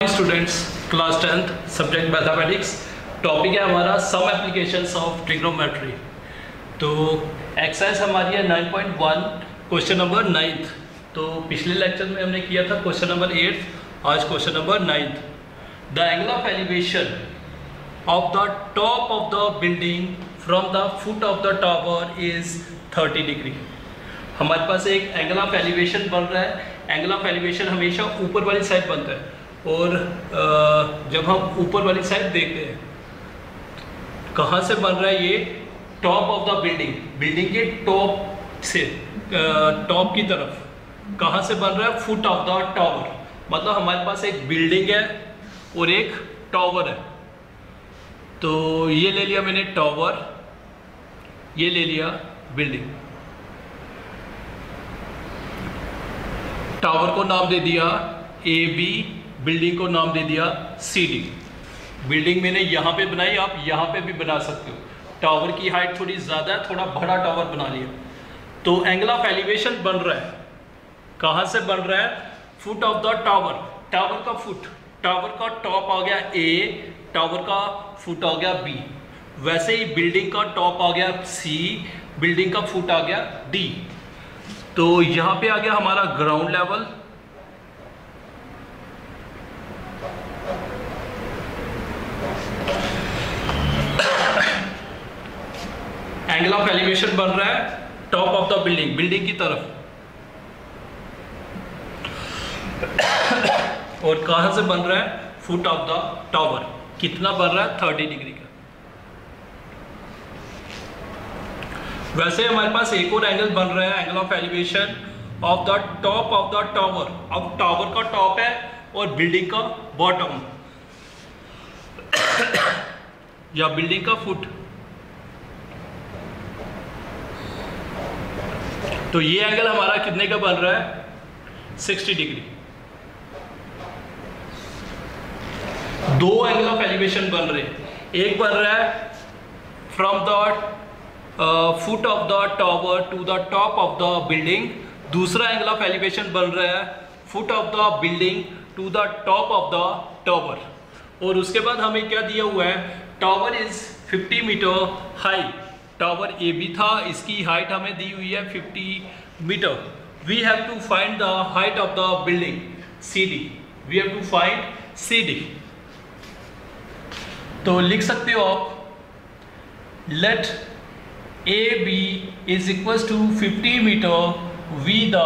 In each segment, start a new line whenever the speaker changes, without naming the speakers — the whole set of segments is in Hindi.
Students, class 10th subject mathematics. Topic है हमारा सम एप्लीकेशंस ऑफ ट्रिग्नोमेट्री। तो एक्सरसाइज हमारी है 9.1 क्वेश्चन नंबर 9th। तो पिछले लेक्चर में हमने किया था क्वेश्चन नंबर 8, आज question number 9th। The angle of elevation of the top of the building from the foot of the tower is 30 degree. हमारे पास एक एंगल ऑफ एलिवेशन बन रहा है। एंगल ऑफ एलिवेशन हमेशा ऊपर वाली साइड बनता है, और जब हम ऊपर वाली साइड देखते हैं कहाँ से बन रहा है, ये top of the building, building के टॉप से, टॉप की तरफ कहाँ से बन रहा है, फुट ऑफ द टावर। मतलब हमारे पास एक बिल्डिंग है और एक टावर है। तो ये ले लिया मैंने टावर, ये ले लिया बिल्डिंग। टावर को नाम दे दिया AB, बिल्डिंग को नाम दे दिया CD। बिल्डिंग मैंने यहाँ पे बनाई, आप यहाँ पे भी बना सकते हो। टावर की हाइट थोड़ी ज़्यादा है, थोड़ा बड़ा टावर बना लिया। तो एंगल ऑफ एलिवेशन बन रहा है, कहाँ से बन रहा है, foot of the tower. Tower का फुट, टावर का टॉप आ गया A, टावर का फुट आ गया B। वैसे ही बिल्डिंग का टॉप आ गया C, बिल्डिंग का फुट आ गया D। तो यहाँ पे आ गया हमारा ground level, angle of elevation बन रहा है top of the building, building की तरफ। और कहां से बन रहा है, फुट ऑफ द टावर। कितना बन रहा है, 30 डिग्री का। वैसे हमारे पास एक और एंगल बन रहा है, angle of elevation of the top of the tower. अब टावर का टॉप है और बिल्डिंग का बॉटम या बिल्डिंग का फुट। तो ये एंगल हमारा कितने का बन रहा है, 60 डिग्री। दो एंगल ऑफ एलिवेशन बन रहे हैं। एक बन रहा है from the foot of the tower to the top of the building. दूसरा एंगल ऑफ एलिवेशन बन रहा है foot of the building to the top of the tower. और उसके बाद हमें क्या दिया हुआ है, tower is 50 metre high. Tower AB था, इसकी हाइट हमें दी हुई है 50 metre. We have to find the height of the building CD। We have to find CD। तो लिख सकते हो आप, let AB is equal to 50 metre V the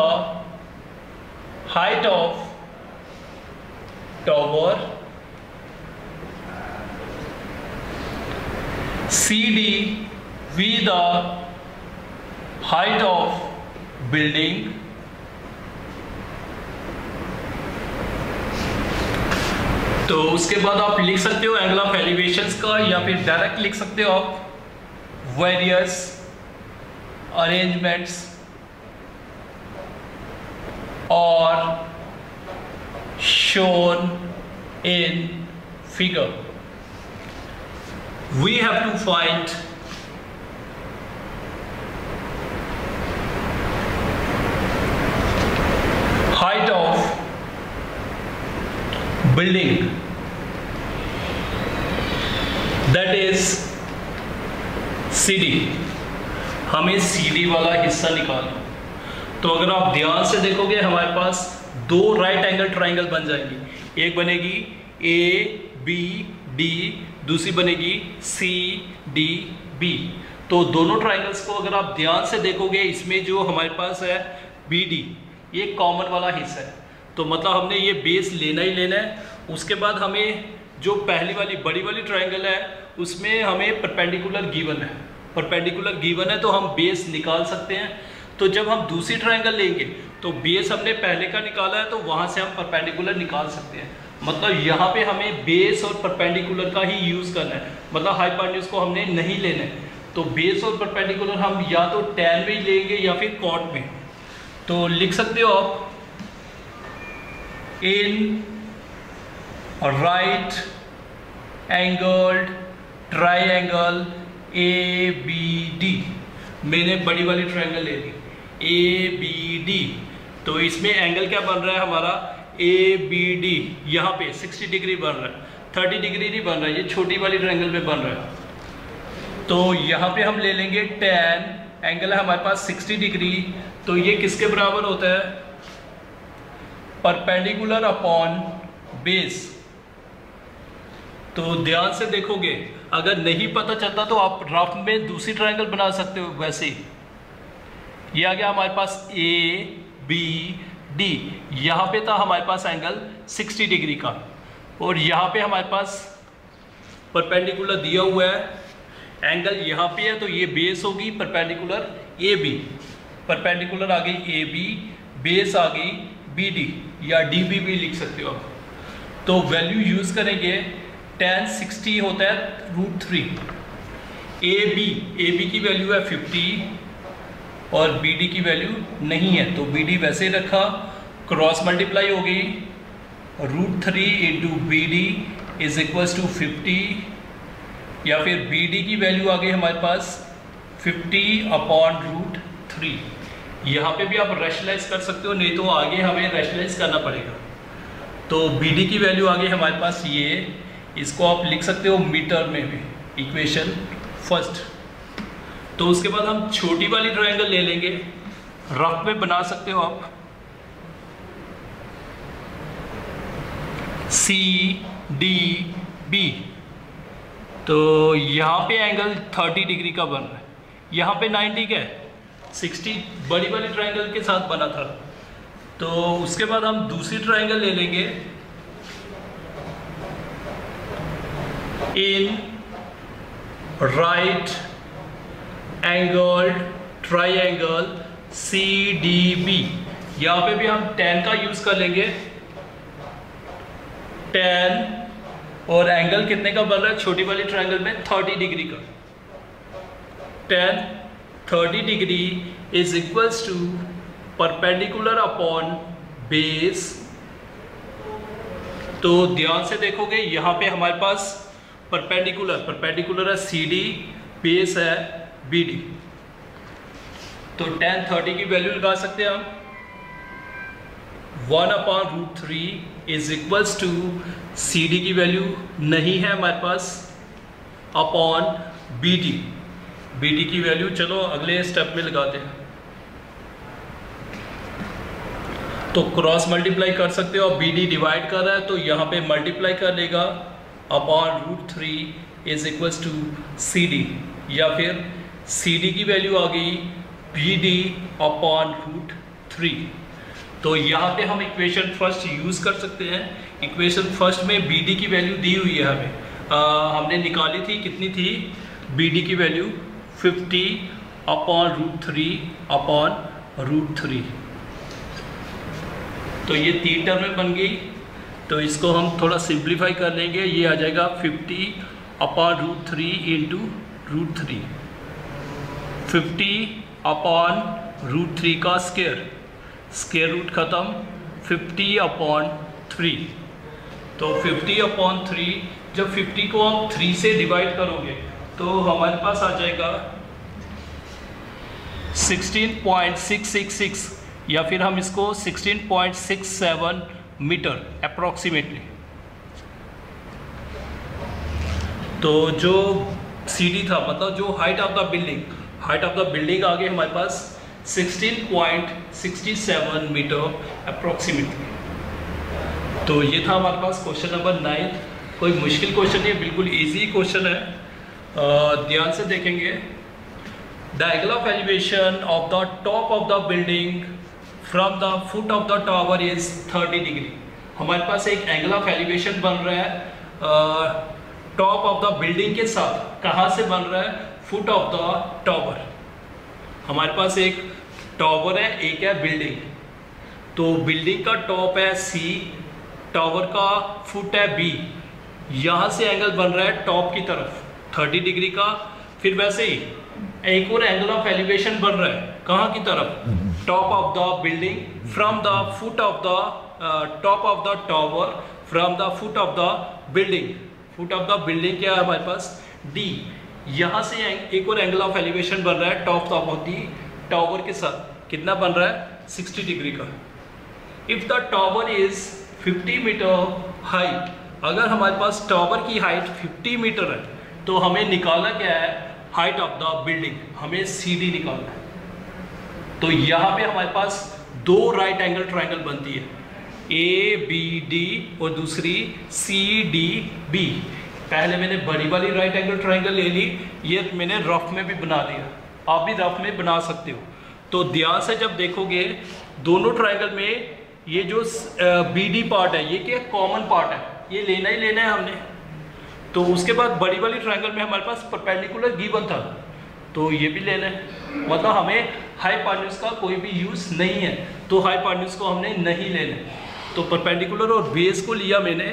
height of tower, CD V the height of building, तो उसके बाद आप लिख सकते हो एंगल ऑफ एलिवेशंस का, या फिर डायरेक्ट लिख सकते हो आप वेरियस अरेंजमेंट्स और shown in figure. We have to find height of building, that is CD। हमें CD वाला हिस्सा निकालना। तो अगर आप ध्यान से देखोगे हमारे पास दो राइट एंगल ट्राइंगल बन जाएंगी। एक बनेगी ABD, दूसरी बनेगी CDB। तो दोनों ट्राइंगल्स को अगर आप ध्यान से देखोगे, इसमें जो हमारे पास है BD, ये कॉमन वाला हिस्सा है। तो मतलब हमने ये बेस लेना ही लेना है। उसके बाद हमें जो पहली वाली बड़ी वाली ट्राइंगल है उसमें हमें परपेंडिकुलर गिवन है। परपेंडिकुलर गिवन है तो हम बेस निकाल सकते हैं। तो जब हम दूसरी ट्राइंगल लेंगे तो बेस हमने पहले का निकाला है, तो वहाँ से हम परपेंडिकुलर निकाल सकते हैं। मतलब यहाँ पे हमें बेस और परपेंडिकुलर का ही यूज़ करना है, मतलब हाइपोटेन्यूज को हमने नहीं लेना है। तो बेस और परपेंडिकुलर हम या तो tan में ही लेंगे या फिर cot में। तो लिख सकते हो आप, in right angled triangle ABD, मैंने बड़ी वाली ट्राइंगल ले ली ABD। तो इसमें एंगल क्या बन रहा है हमारा, ABD यहाँ पे 60 डिग्री बन रहा है, 30 डिग्री नहीं बन रहा है, ये छोटी वाली ट्रायंगल में बन रहा है। तो यहाँ पे हम ले लेंगे tan, एंगल है हमारे पास 60 डिग्री, तो ये किसके बराबर होता है? Perpendicular upon base. तो ध्यान से देखोगे, अगर नहीं पता चलता तो आप रफ में दूसरी ट्रायंगल बना सकते हो। वैसे ही ये आ गया हमारे पास ABD, यहाँ पे था हमारे पास एंगल 60 डिग्री का, और यहाँ पे हमारे पास परपेंडिकुलर दिया हुआ है, एंगल यहाँ पे है तो ये बेस होगी परपेंडिकुलर AB, परपेंडिकुलर आ गई AB, बेस आ गई BD या DB भी लिख सकते हो आप। तो वैल्यू यूज करेंगे, tan 60 होता है √3, AB की वैल्यू है 50 और BD की वैल्यू नहीं है, तो BD वैसे ही रखा, क्रॉस मल्टीप्लाई हो गई, √3 into BD is equals to 50, या फिर BD की वैल्यू आ गई हमारे पास 50 अपॉन √3। यहाँ पे भी आप रैशनलाइज कर सकते हो, नहीं तो आगे हमें रैशनलाइज करना पड़ेगा। तो BD की वैल्यू आ गई हमारे पास ये, इसको आप लिख सकते हो मीटर में भी, इक्वेशन फर्स्ट। तो उसके बाद हम छोटी वाली ट्रायंगल ले लेंगे, रफ में बना सकते हो आप, CDB। तो यहाँ पे एंगल 30 डिग्री का बन रहा है, यहाँ पे 90 का है, 60 बड़ी वाली ट्रायंगल के साथ बना था। तो उसके बाद हम दूसरी ट्रायंगल ले लेंगे, in right angled triangle CDB। यहाँ पे भी हम tan का यूज कर लेंगे, tan, और एंगल कितने का बन रहा है छोटी वाली ट्रायंगल में? 30 डिग्री का। tan 30 degree is equals to perpendicular upon base. तो ध्यान से देखोगे, यहाँ पे हमारे पास परपेंडिकुलर है CD, बेस है BD। तो tan 30 की वैल्यू लगा सकते हैं हम, 1 upon √3 is equals to CD की वैल्यू नहीं है हमारे पास, अपॉन BD की वैल्यू चलो अगले स्टेप में लगाते हैं। तो क्रॉस मल्टीप्लाई कर सकते हो, BD डिवाइड कर रहा है तो यहाँ पे मल्टीप्लाई कर लेगा, upon √3 is equals to CD, या फिर CD की वैल्यू आ गई BD अपॉन √3। तो यहाँ पे हम इक्वेशन फर्स्ट यूज़ कर सकते हैं। इक्वेशन फर्स्ट में BD की वैल्यू दी हुई है हमें, हमने निकाली थी, कितनी थी BD की वैल्यू? 50 upon √3 upon √3। तो ये 3 टर्म में बन गई, तो इसको हम थोड़ा सिंप्लीफाई कर लेंगे, ये आ जाएगा 50 अपॉन √3 इंटू √3, 50 अपॉन √3 का स्क्वायर रूट खत्म, 50 अपॉन 3। तो 50 अपॉन 3, जब 50 को आप 3 से डिवाइड करोगे तो हमारे पास आ जाएगा 16.666, या फिर हम इसको 16.67 मीटर अप्रॉक्सीमेटली। तो जो CD था, मतलब जो हाइट ऑफ द बिल्डिंग आ गई हमारे पास 16.67 मीटर अप्रॉक्सीमेटली। तो ये था हमारे पास क्वेश्चन नंबर 9। कोई मुश्किल क्वेश्चन नहीं है, बिल्कुल इजी क्वेश्चन है, ध्यान से देखेंगे। The angle of elevation of the top of the building from the foot of the tower is 30 degree. हमारे पास एक एंगल ऑफ एलिवेशन बन रहा है टॉप ऑफ द बिल्डिंग के साथ। कहाँ से बन रहा है? Foot of the tower. हमारे पास एक टावर है, एक है बिल्डिंग। तो बिल्डिंग का टॉप है C, टावर का फुट है B। यहाँ से एंगल बन रहा है टॉप की तरफ 30 डिग्री का। फिर वैसे ही एक और एंगल ऑफ एलिवेशन बन रहा है, कहाँ की तरफ? Top of the building from the foot of the top of the tower from the foot of the building. Foot of the building क्या है हमारे पास? D। यहाँ से एक और एंगल ऑफ एलिवेशन बन रहा है टॉप ऑफ द टावर के साथ। कितना बन रहा है? 60 डिग्री का। If the tower is 50 metre height, अगर हमारे पास टावर की हाइट 50 मीटर है तो हमें निकालना क्या है, हाइट ऑफ द बिल्डिंग, हमें CD निकालना है। तो यहाँ पे हमारे पास दो राइट एंगल ट्रायंगल बनती है, ABD और दूसरी CDB। पहले मैंने बड़ी वाली राइट एंगल ट्रायंगल ले ली, ये मैंने रफ में भी बना दिया, आप भी रफ में बना सकते हो। तो ध्यान से जब देखोगे दोनों ट्रायंगल में ये जो BD पार्ट है ये क्या कॉमन पार्ट है, ये लेना ही लेना है हमने। तो उसके बाद बड़ी वाली ट्रायंगल में हमारे पास परपेंडिकुलर गिवन था तो ये भी लेना है, मतलब हमें हाइपोटेन्यूज का कोई भी यूज़ नहीं है, तो हाइपोटेन्यूज को हमने नहीं लेना है। तो परपेंडिकुलर और बेस को लिया मैंने,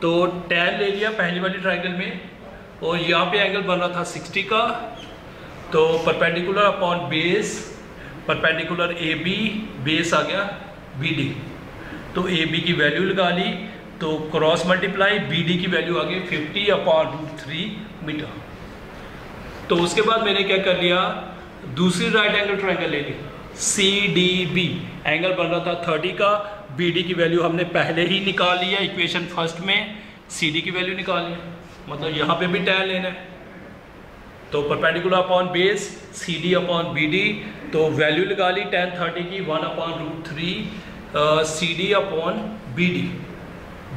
तो tan ले लिया पहली वाली ट्रायंगल में, और यहाँ पे एंगल बन रहा था 60 का, तो perpendicular upon base, perpendicular AB, base आ गया BD, तो AB की वैल्यू लगा ली, तो क्रॉस मल्टीप्लाई BD की वैल्यू आ गई 50/√3 मीटर। तो उसके बाद मैंने क्या कर लिया, दूसरी राइट एंगल ट्रायंगल ले ली, CDB, एंगल बन रहा था 30 का, BD की वैल्यू हमने पहले ही निकाल लिया इक्वेशन फर्स्ट में, CD की वैल्यू निकाल लिया, मतलब यहाँ पे भी tan लेना है। तो perpendicular upon base CD upon BD, तो वैल्यू लगा ली tan 30 की 1/√3 CD अपॉन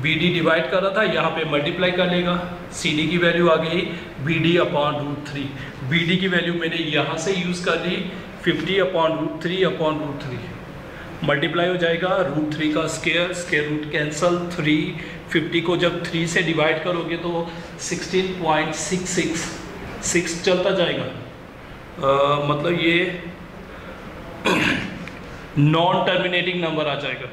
BD डिवाइड कर रहा था, यहाँ पे मल्टीप्लाई कर लेगा, CD की वैल्यू आ गई BD/√3, BD की वैल्यू मैंने यहाँ से यूज़ कर ली 50/√3 मल्टीप्लाई हो जाएगा, √3 का स्क्वायर रूट कैंसल, 350 को जब 3 से डिवाइड करोगे तो 16.666 चलता जाएगा, मतलब ये नॉन टर्मिनेटिंग नंबर आ जाएगा।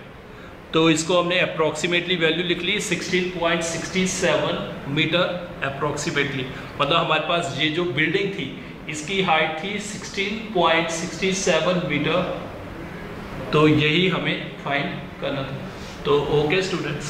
तो इसको हमने अप्रॉक्सीमेटली वैल्यू लिख ली 16.67 मीटर अप्रॉक्सीमेटली, मतलब हमारे पास ये जो बिल्डिंग थी इसकी हाइट थी 16.67 मीटर, तो यही हमें फाइंड करना था। तो ओके स्टूडेंट्स।